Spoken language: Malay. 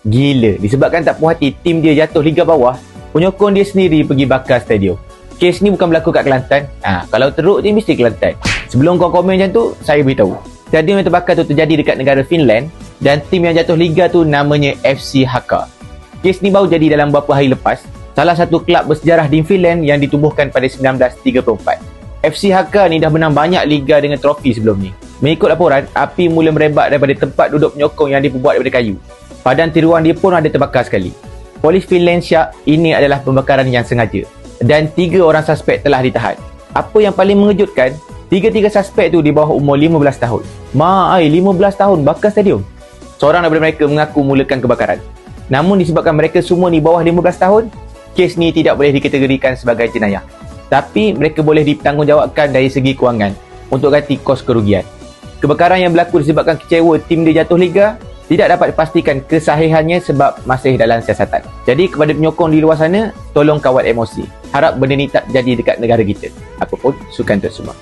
Gila, disebabkan tak puas hati tim dia jatuh Liga Bawah, penyokong dia sendiri pergi bakar stadium. Kes ni bukan berlaku kat Kelantan. Kalau teruk je mesti Kelantan. Sebelum kau komen macam tu, saya beritahu. Stadium yang terbakar tu terjadi dekat negara Finland dan tim yang jatuh liga tu namanya FC Haka. Kes ni baru jadi dalam beberapa hari lepas. Salah satu kelab bersejarah di Finland yang ditubuhkan pada 1934. FC Haka ni dah menang banyak liga dengan trofi sebelum ni. Mengikut laporan, api mula merebak daripada tempat duduk penyokong yang diperbuat daripada kayu. Padan tiruan dia pun ada terbakar sekali. Polis Finland syak ini adalah pembakaran yang sengaja dan 3 orang suspek telah ditahan. Apa yang paling mengejutkan, 3 suspek tu di bawah umur 15 tahun. 15 tahun bakar stadium. Seorang daripada mereka mengaku mulakan kebakaran. Namun disebabkan mereka semua di bawah 15 tahun, kes ni tidak boleh dikategorikan sebagai jenayah. Tapi mereka boleh dipertanggungjawabkan dari segi kewangan untuk ganti kos kerugian. Kebakaran yang berlaku disebabkan kecewa tim dia jatuh liga tidak dapat dipastikan kesahihannya sebab masih dalam siasatan. Jadi kepada penyokong di luar sana, tolong kawal emosi. Harap benda ni tak jadi dekat negara kita. Apapun, sukan tu semua.